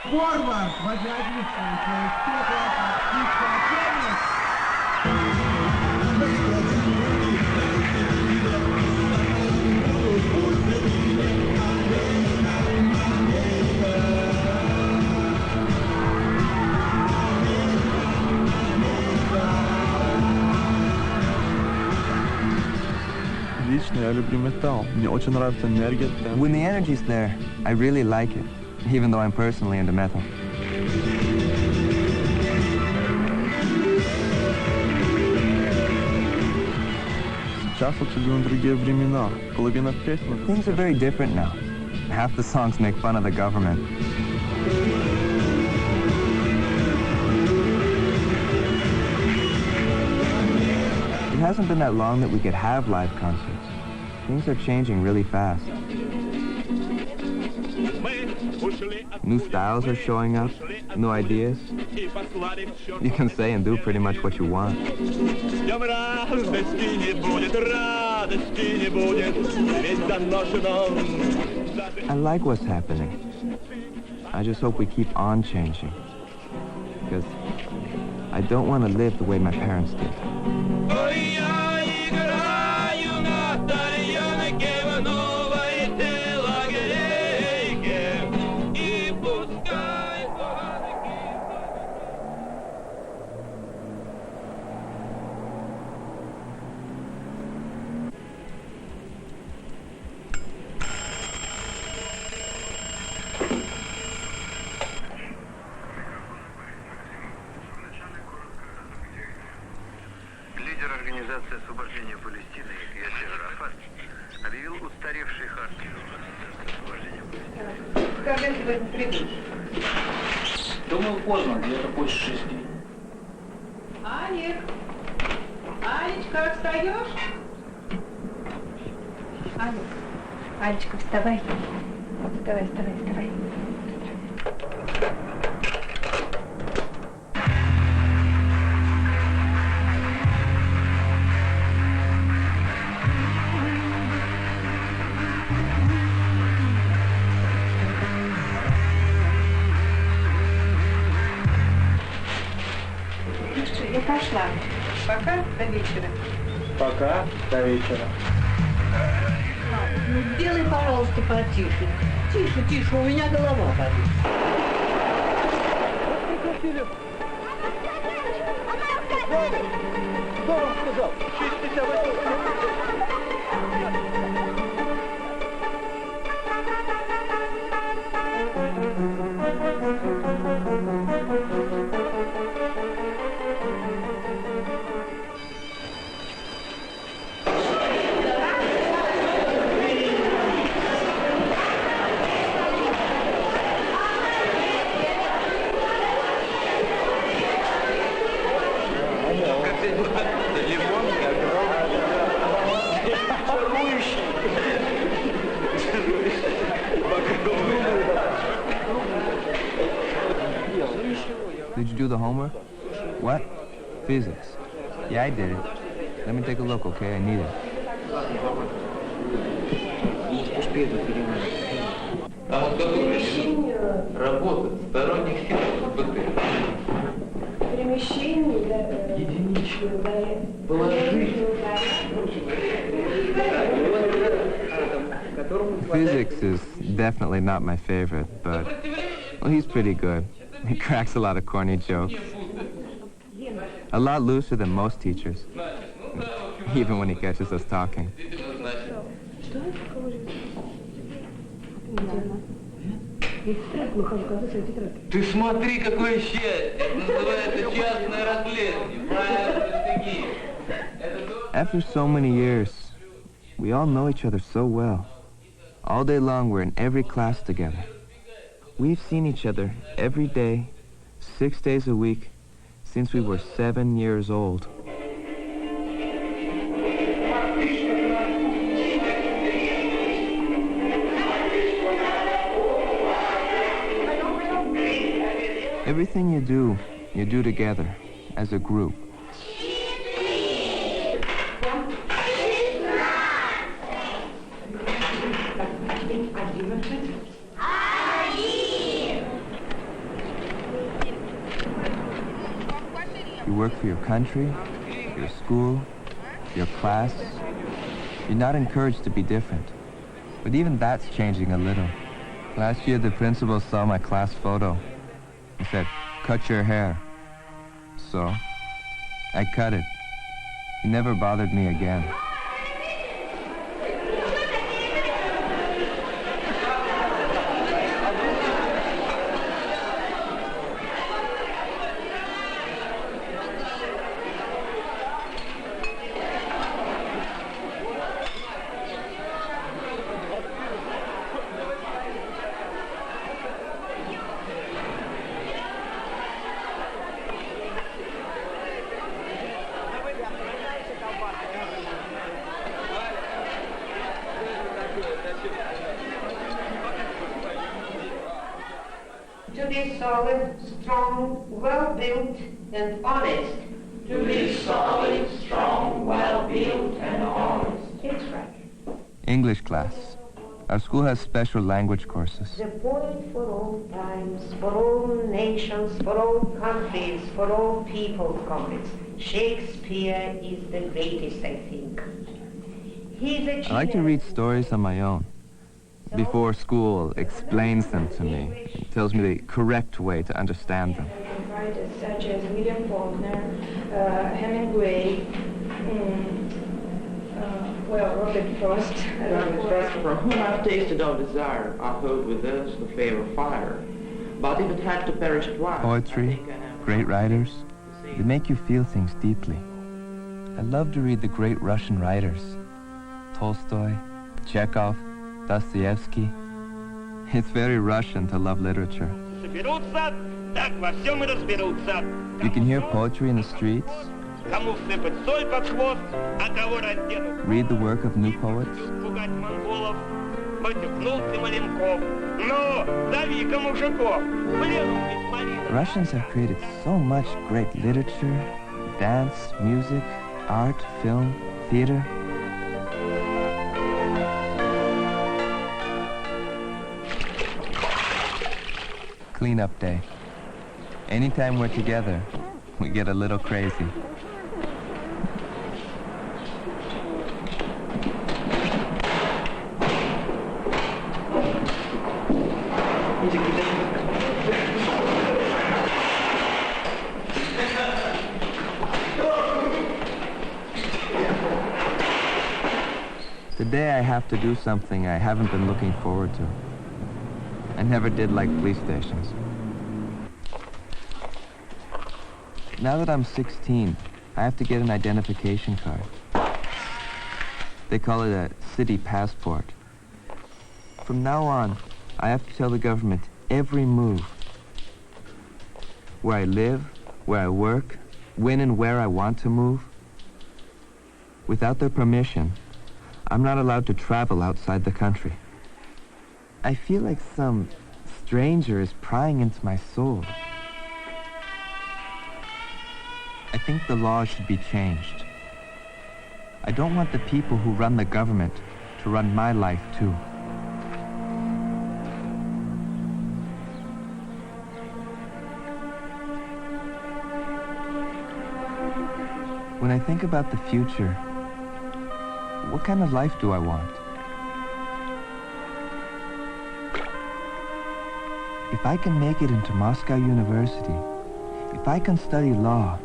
Форвард в обязанностях тех Лично я люблю металл. Мне очень нравится энергия. When the energy's there, I really like it, even though I'm personally into metal. Сейчас абсолютно другие времена. Половина песен... Things are very different now. Half the songs make fun of the government. It hasn't been that long that we could have live concerts. Things are changing really fast. New styles are showing up, new ideas. You can say and do pretty much what you want. I like what's happening. I just hope we keep on changing. Because I don't want to live the way my parents did. Лидер Организации освобождения Палестины Ясир Арафат объявил устаревший хартию освобождения Палестины. Когда сегодня придут? Думаю, поздно, где-то после 6. Алик! Алечка, встаешь? Алик! Алечка, вставай. Вставай. Я пошла. Пока, до вечера. Пока, до вечера. Ну, сделай, пожалуйста, потише. Тише, у меня голова болит. Кто вам сказал? 68. Did you do the homework? What? Physics. Yeah, I did it. Let me take a look, okay? I need it. А вот какой работа сторонних БТ. Перемещение, Единичное. Положить. Physics is definitely not my favorite, but, well, he's pretty good. He cracks a lot of corny jokes. A lot looser than most teachers, even when he catches us talking. Ты смотри, какое счастье! Это называется частное расследование. Правильно, After so many years, we all know each other so well. All day long, we're in every class together. We've seen each other every day, 6 days a week, since we were 7 years old. Everything you do together, as a group. work for your country, your school, your class, you're not encouraged to be different. But even that's changing a little. Last year, the principal saw my class photo. He said, "Cut your hair." So, I cut it. He never bothered me again. To be solid, strong, well-built, and honest. To be solid, strong, well-built, and honest. It's right. English class. Our school has special language courses. The poet for all times, for all nations, for all countries, for all people, comrades. Shakespeare is the greatest, I think. He's a I like to read stories on my own. Before school explains them to me, it tells me the correct way to understand them. Writers such as William Faulkner, Hemingway, Robert Frost. For whom I've tasted of desire, I hold with us the fair fire. But if it had to perish twice... Poetry, great writers, they make you feel things deeply. I love to read the great Russian writers. Tolstoy, Chekhov, Dostoevsky. It's very Russian to love literature. You can hear poetry in the streets, read the work of new poets. Russians have created so much great literature, dance, music, art, film, theater. Cleanup day. Anytime we're together, we get a little crazy. Today I have to do something I haven't been looking forward to. I never did like police stations. Now that I'm 16, I have to get an identification card. They call it a city passport. From now on, I have to tell the government every move. Where I live, where I work, when and where I want to move. Without their permission, I'm not allowed to travel outside the country. I feel like some stranger is prying into my soul. I think the laws should be changed. I don't want the people who run the government to run my life too. When I think about the future, what kind of life do I want? If I can make it into Moscow University, if I can study law,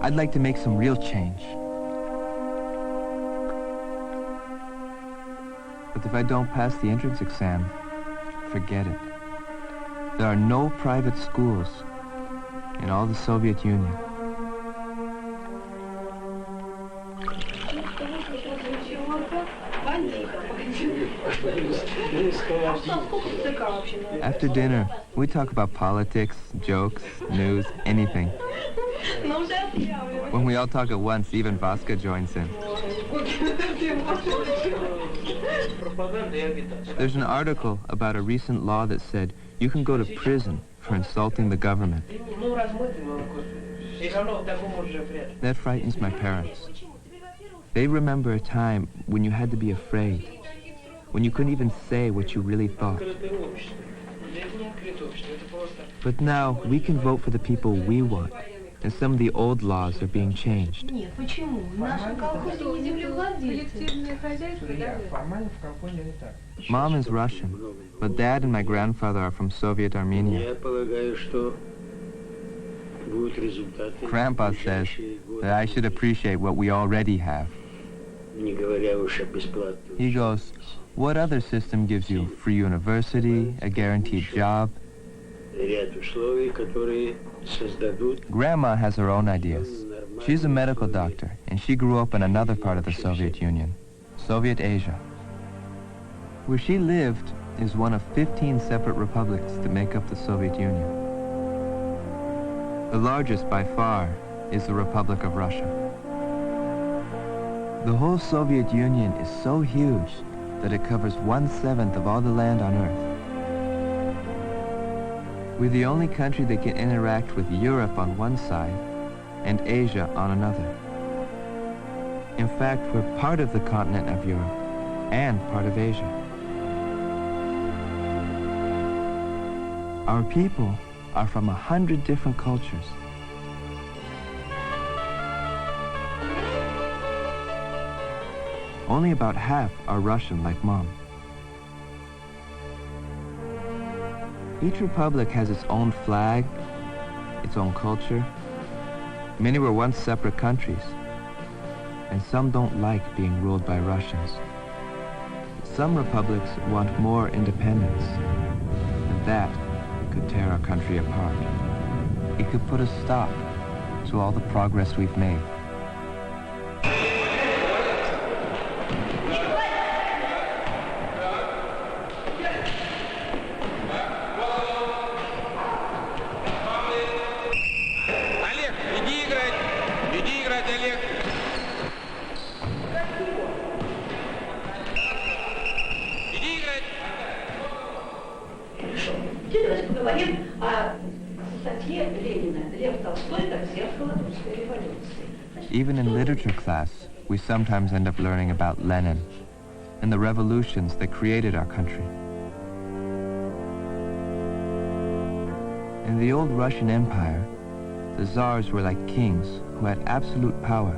I'd like to make some real change. But if I don't pass the entrance exam, forget it. There are no private schools in all the Soviet Union. After dinner, we talk about politics, jokes, news, anything. When we all talk at once, even Vaska joins in. There's an article about a recent law that said you can go to prison for insulting the government. That frightens my parents. They remember a time when you had to be afraid, when you couldn't even say what you really thought. But now we can vote for the people we want. and some of the old laws are being changed. Нет, почему? В нашем колхозе не землевладельцы. Mom is Russian, but Dad and my grandfather are from Soviet Armenia. Grandpa says that I should appreciate what we already have. He goes, what other system gives you free university, a guaranteed job? Grandma has her own ideas. She's a medical doctor, and she grew up in another part of the Soviet Union, Soviet Asia. Where she lived is one of 15 separate republics that make up the Soviet Union. The largest by far is the Republic of Russia. The whole Soviet Union is so huge that it covers 1/7 of all the land on Earth. We're the only country that can interact with Europe on one side and Asia on another. In fact, we're part of the continent of Europe and part of Asia. Our people are from 100 different cultures. Only about half are Russian like Mom. Each republic has its own flag, its own culture. Many were once separate countries, and some don't like being ruled by Russians. Some republics want more independence, and that could tear our country apart. It could put a stop to all the progress we've made. Алек, иди играть, Алек. Иди играть. Хорошо. Теперь давайте поговорим о статье Ленина «Лев Толстой как зеркало русской революции». Even in literature class, we sometimes end up learning about Lenin and the revolutions that created our country. In the old Russian Empire, the czars were like kings who had absolute power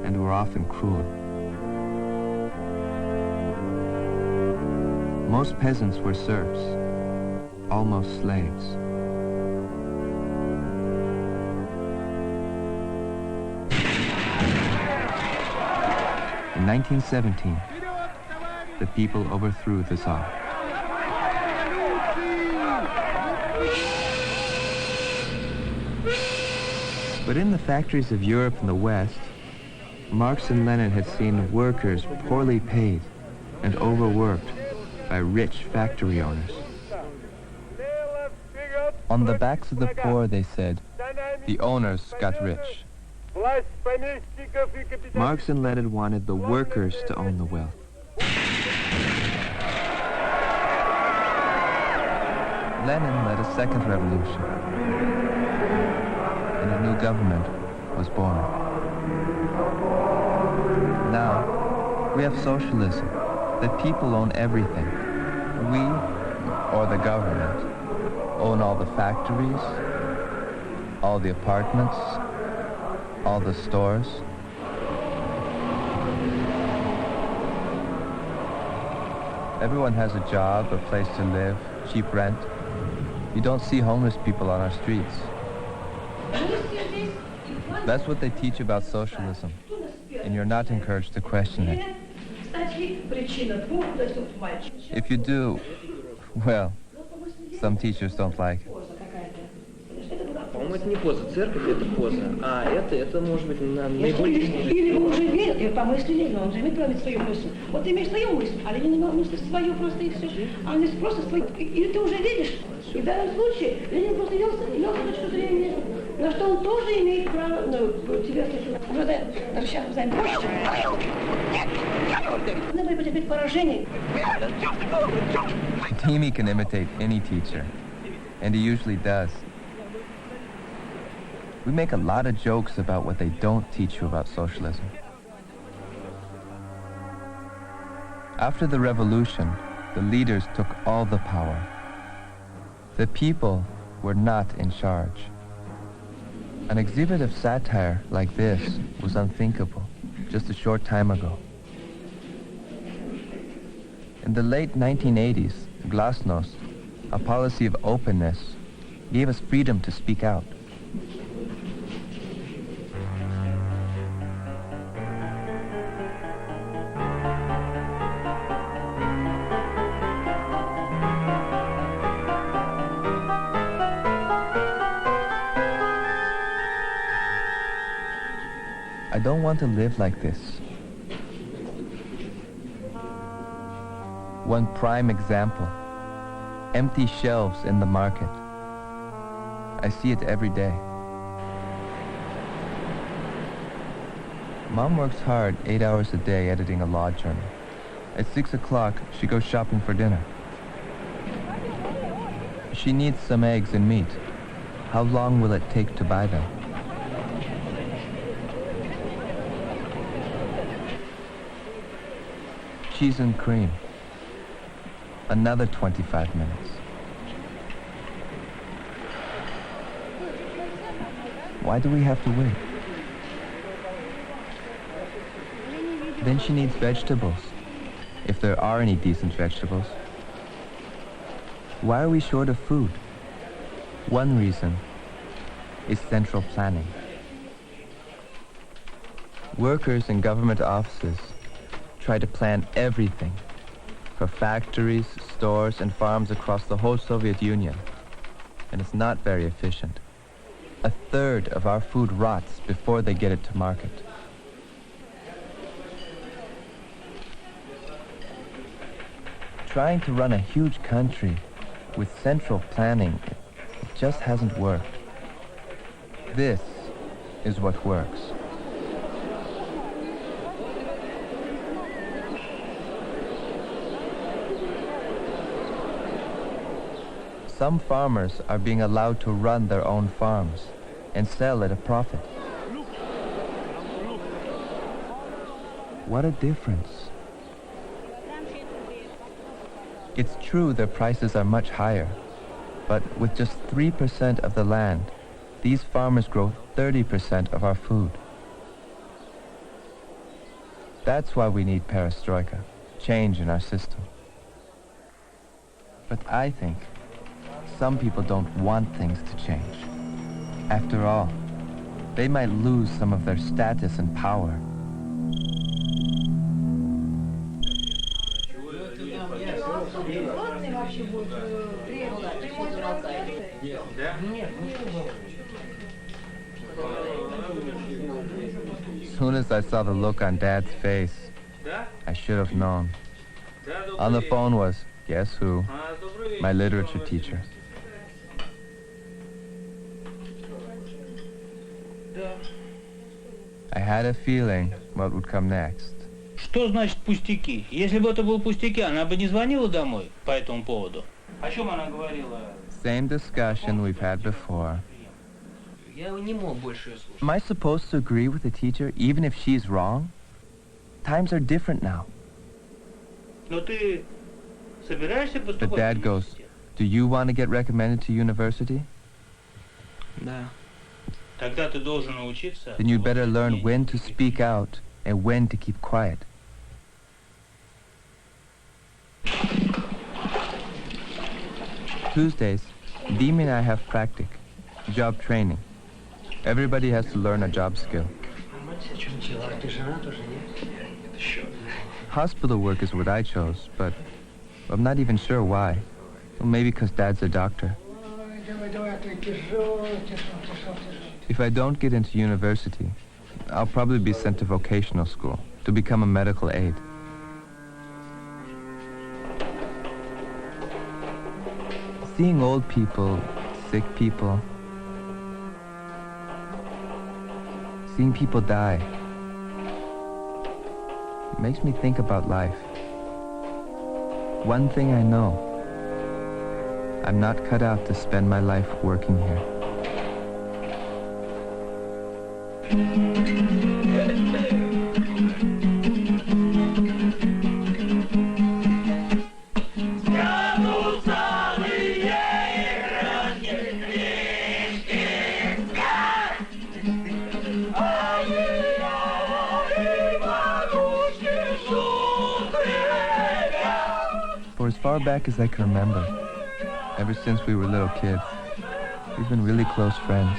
and were often cruel. Most peasants were serfs, almost slaves. In 1917, the people overthrew the Tsar. But in the factories of Europe and the West, Marx and Lenin had seen workers poorly paid and overworked by rich factory owners. On the backs of the poor, they said, the owners got rich. Marx and Lenin wanted the workers to own the wealth. Lenin led a second revolution, and a new government was born. Now, we have socialism. The people own everything. We, or the government, own all the factories, all the apartments, all the stores. Everyone has a job, a place to live, cheap rent. You don't see homeless people on our streets. That's what they teach about socialism, and you're not encouraged to question it. If you do, well, some teachers don't like it. По-моему, это не поза. Церковь — это поза. А это может быть наиболее... Или вы уже верите, по мысли Ленина, он же имеет право свою мысль. Вот ты имеешь свою мысль, а Ленин имел мысль свою просто и все. А он здесь просто свою. И ты уже видишь, и в данном случае Ленин просто имел точку зрения, на что он тоже имеет право, тебе даже сейчас знаем больше. Надо быть опять поражение. Timmy can imitate any teacher, and he usually does. We make a lot of jokes about what they don't teach you about socialism. After the revolution, the leaders took all the power. The people were not in charge. An exhibit of satire like this was unthinkable just a short time ago. In the late 1980s, Glasnost, a policy of openness, gave us freedom to speak out. I don't want to live like this. One prime example, empty shelves in the market. I see it every day. Mom works hard 8 hours a day editing a law journal. At 6 o'clock, she goes shopping for dinner. She needs some eggs and meat. How long will it take to buy them? Cheese and cream. Another 25 minutes. Why do we have to wait? Then she needs vegetables, if there are any decent vegetables. Why are we short of food? One reason is central planning. Workers in government offices try to plan everything for factories, stores, and farms across the whole Soviet Union, and it's not very efficient. A third of our food rots before they get it to market. Trying to run a huge country with central planning, it just hasn't worked. This is what works. Some farmers are being allowed to run their own farms and sell at a profit. What a difference. It's true their prices are much higher, but with just 3% of the land, these farmers grow 30% of our food. That's why we need perestroika, change in our system. But I think some people don't want things to change. After all, they might lose some of their status and power. As soon as I saw the look on Dad's face, I should have known. On the phone was, guess who? My literature teacher. I had a feeling what would come next. Что значит пустяки? Если бы это был пустяки, она бы не звонила домой по этому поводу. О чем она говорила? Same discussion we've had before. Am I supposed to agree with the teacher even if she's wrong? Times are different now. Но ты собираешься поступать? But Dad goes, do you want to get recommended to university? Да. Тогда ты должен научиться. Then you better learn when to speak out and when to keep quiet. Tuesdays, Dimi and I have practic, job training. Everybody has to learn a job skill. Hospital work is what I chose, but I'm not even sure why. Well, maybe because Dad's a doctor. If I don't get into university, I'll probably be sent to vocational school to become a medical aide. Seeing old people, sick people, seeing people die, it makes me think about life. One thing I know, I'm not cut out to spend my life working here. far back as I can remember, ever since we were little kids, we've been really close friends.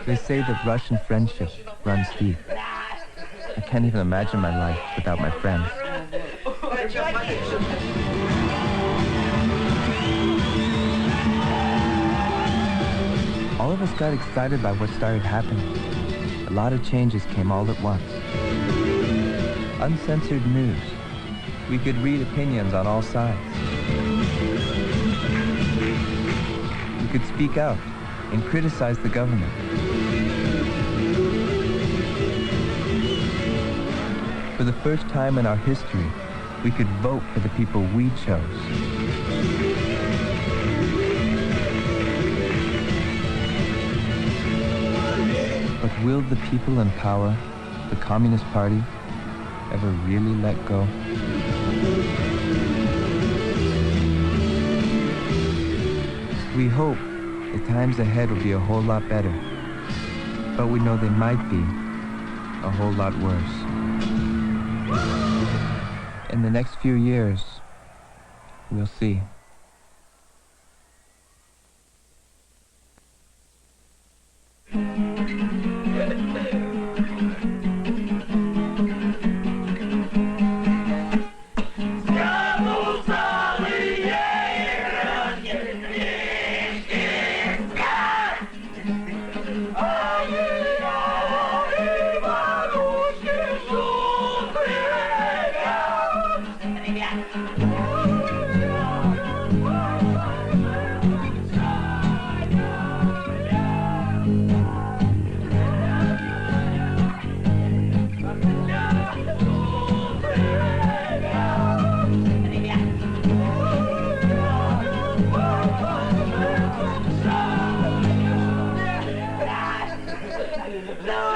They say that Russian friendship runs deep. I can't even imagine my life without my friends. All of us got excited by what started happening. A lot of changes came all at once. Uncensored news. We could read opinions on all sides. We could speak out and criticize the government. For the first time in our history, we could vote for the people we chose. But will the people in power, the Communist Party, ever really let go? We hope the times ahead will be a whole lot better, but we know they might be a whole lot worse. In the next few years, we'll see. No!